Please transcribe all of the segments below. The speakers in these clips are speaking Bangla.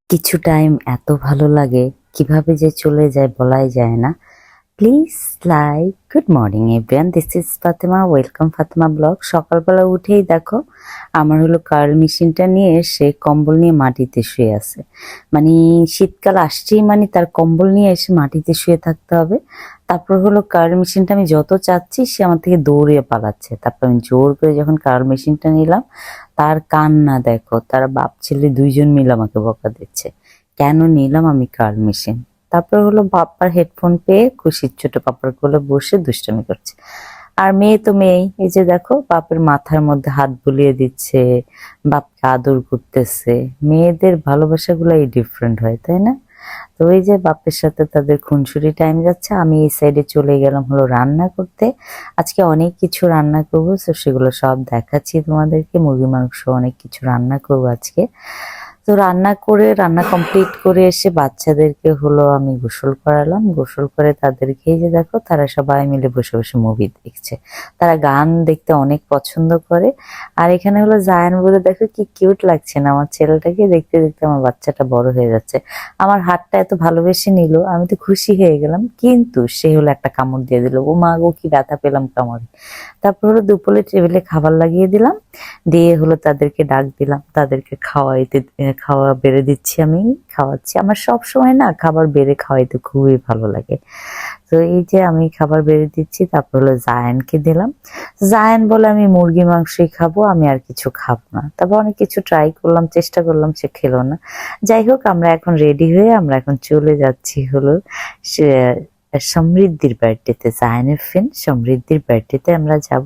কিছু টাইম এত ভালো লাগে, কিভাবে যে চলে যায় বলাই যায় না। Please like good morning everyone, this is Fatema, welcome Fatema blog. সকালবেলা উঠেই দেখো আমার কার্ল মেশিনটা নিয়ে এসে কম্বল নিয়ে মাটিতে শুয়ে আছে। মানে শীতকাল আসছেই মানে তার কম্বল নিয়ে এসে মাটিতে শুয়ে থাকতে হবে। তারপর কার্ল মেশিনটা আমি যত চাচ্ছি সে আমার থেকে দৌড়িয়ে পালাচ্ছে। তারপর আমি জোর করে যখন কার্ল মেশিনটা নিলাম, তার কান্না দেখো, তার বাপ ছেলে দুইজন মিলে আমাকে বকা দিচ্ছে কেন নিলাম আমি কার্ল মেশিন। তারপর বাপ্পার হেডফোন পেয়ে খুশির ছোট পাপার কোলে বসে দুষ্টামি করছে। আর মেয়ে তো মেয়েই, এই যে দেখো বাপের মাথার মধ্যে হাত বুলিয়ে দিচ্ছে, বাপকে আদর করতেছে। মেয়েদের ভালোবাসাগুলো এই ডিফারেন্ট হয়, তাই না? তো এই যে বাপের সাথে তাদের খুনসুটি টাইম যাচ্ছে, আমি এই সাইডে চলে গেলাম রান্না করতে। আজকে অনেক কিছু রান্না করবো, তো সেগুলো সব দেখাচ্ছি তোমাদেরকে। মুরগি মাংস অনেক কিছু রান্না করবো আজকে। তো রান্না কমপ্লিট করে এসে বাচ্চাদেরকে আমি গোসল করালাম। গোসল করে তাদেরকে এই যে দেখো তারা সবাই মিলে বসে বসে মুভি দেখছে। তারা গান দেখতে অনেক পছন্দ করে। আর এখানে জায়ান বলে দেখো কি কিউট লাগছে না আমার ছেলেটাকে। দেখতে দেখতে আমার বাচ্চাটা বড় হয়ে যাচ্ছে। আমার হাতটা এত ভালোবেসে নিল, আমি তো খুশি হয়ে গেলাম, কিন্তু সে একটা কামড় দিয়ে দিল। ও মা গো, কি ব্যথা পেলাম কামড়ে। তারপর দুপুরে টেবিলে খাবার লাগিয়ে দিলাম, দিয়ে তাদেরকে ডাক দিলাম, তাদেরকে খাওয়া বেড়ে দিচ্ছি, আমি খাওয়াচ্ছি। আমার সব সময় না খাবার বেড়ে খাওয়াইতে খুবই ভালো লাগে। তো এই যে আমি খাবার বেড়ে দিচ্ছি, তারপর জায়ানকে দিলাম। জায়ান বলে আমি মুরগি মাংসই খাবো, আমি আর কিছু খাবো না। তারপর অনেক কিছু ট্রাই করলাম, চেষ্টা করলাম, সে খেলো না। যাই হোক, আমরা এখন রেডি হয়ে আমরা এখন চলে যাচ্ছি সে সমৃদ্ধির বার্থডেতে। জায়ানের ফ্রেন্ড সমৃদ্ধির বার্থডেতে আমরা যাব।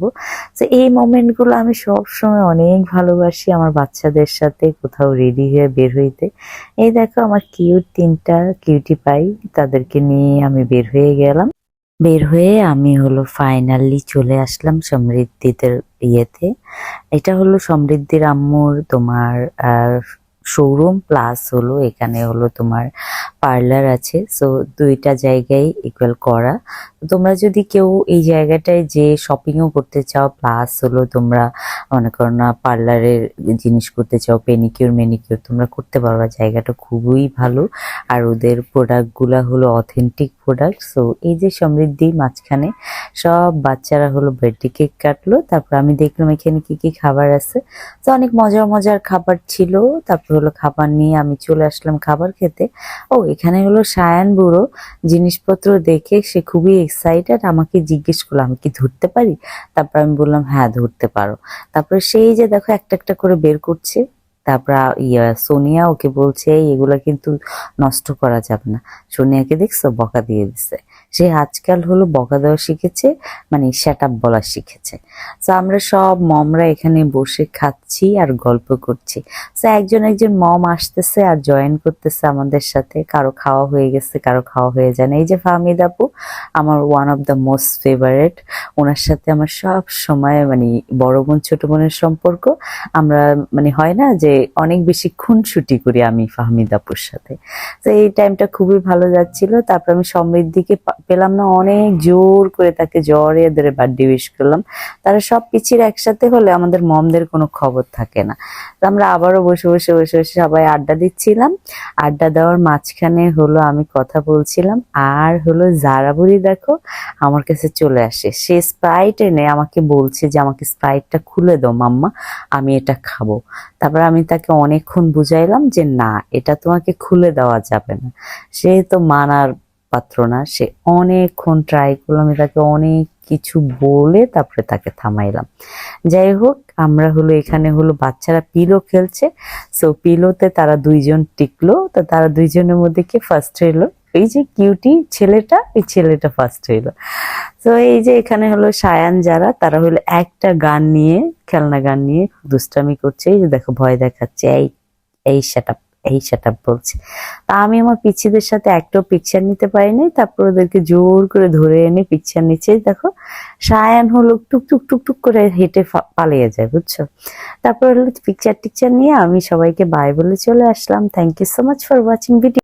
তো এই মোমেন্ট গুলো আমি সব সময় অনেক ভালোবাসি আমার বাচ্চাদের সাথে কোথাও রেডি হয়ে বের হইতে। এই দেখো আমার কিউট তিনটা কিউটি পাই, তাদেরকে নিয়ে আমি বের হয়ে গেলাম। বের হয়ে আমি ফাইনালি চলে আসলাম সমৃদ্ধিদের ইয়েতে। এটা সমৃদ্ধির আম্মুর তোমার শোরুম, প্লাস এখানে তোমার পার্লার আছে। সো দুইটা জায়গায় ইকুয়াল করা। তোমরা যদি কেউ এই জায়গাটায় যে শপিংও করতে চাও, প্লাস তোমরা মনে করো না পার্লারের জিনিস করতে চাও, পেনিকিউর মেনিকিউর, তোমরা করতে পারবা। জায়গাটা খুবই ভালো। আর ওদের প্রোডাক্ট গুলা অথেন্টিক প্রোডাক্ট। সো এই যে সমৃদ্ধি মাঝখানে সব বাচ্চারা বার্থডে কেক কাটলো। তারপর আমি দেখলাম এখানে কি কি খাবার আছে। তো অনেক মজার মজার খাবার ছিল। তারপর খাবার নিয়ে আমি চলে আসলাম খাবার খেতে। ও এখানে সায়ান বুড়ো জিনিসপত্র দেখে সে খুবই এক্সাইটেড, আমাকে জিজ্ঞেস করলো আমি কি ধরতে পারি। তারপর আমি বললাম হ্যাঁ ধরতে পারো। তারপরে সেই যে দেখো একটা একটা করে বের করছে। তারপর সোনিয়া ওকে বলছে এগুলা কিন্তু নষ্ট করা যাবে না। সোনিয়াকে দেখছো বকা দিয়ে দিছে। সে আজকাল বকা দেওয়া শিখেছে, মানে শ্যাট আপ বলা শিখেছে। তো আমরা সব মমরা এখানে বসে খাচ্ছি আর গল্প করছি। তো একজন একজন মম আসতেছে আর জয়েন করতেছে আমাদের সাথে। কারো খাওয়া হয়ে গেছে, কারো খাওয়া হয়ে যায় না। এই যে ফাহমিদ আপু, আমার one of the most favourite. ওনার সাথে আমার সব সময় মানে বড় বোন ছোট বোনের সম্পর্ক। আমরা মানে হয় না যে অনেক বেশি খুনসুটি করি আমি ফাহমিদ আপুর সাথে। তো এই টাইমটা খুবই ভালো যাচ্ছিল। তারপর আমি সমৃদ্ধিকে পেলাম না, অনেক জোর করে তাকে জ্বরে ধরে বার্থডে উইশ করলাম। তারা সব পিছির একসাথে হলে আমাদের মমদের কোনো খবর থাকে না। তো আমরা আবারও বসে বসে বসে বসে সবাই আড্ডা দিচ্ছিলাম। আড্ডা দেওয়ার মাঝখানে আমি কথা বলছিলাম। আর জারা বুড়ি দেখো আমার কাছে চলে আসে, সে স্প্রাইট এনে আমাকে বলছে যে আমাকে স্প্রাইটটা খুলে দাও মাম্মা, আমি এটা খাবো। তারপর আমি তাকে অনেকক্ষণ বুঝাইলাম যে না, এটা তোমাকে খুলে দেওয়া যাবে না। সে তো মানার পাত্র না। সে অনেকক্ষণ ট্রাই করলাম, আমি তাকে অনেক কিছু বলে তারপরে তাকে থামাইলাম। যাই হোক, আমরা এখানে বাচ্চারা পিলো খেলছে। সো পিলোতে তারা দুইজন টিকলো। তো তারা দুইজনের মধ্যে কে ফার্স্ট হইলো, এই যে কিউটি ছেলেটা, এই ছেলেটা ফার্স্ট হইলো। তো এই যে এখানে সায়ান যারা, তারা একটা গান নিয়ে, খেলনা গান নিয়ে দুষ্টামি করছে। এই যে দেখো ভয় দেখাচ্ছে, এই এই সেটআপ, এই সেটআপ বলছে। তা আমি আমার পিচ্ছিদের সাথে একটাও পিকচার নিতে পারিনি। তারপর ওদেরকে জোর করে ধরে এনে পিকচার নিচ্ছে। দেখো সায়ান টুক টুক টুক টুক করে হেঁটে পালিয়ে যায়, বুঝছো। তারপর পিকচার টিকচার নিয়ে আমি সবাইকে বাই বলে চলে আসলাম। Thank you so much for watching video.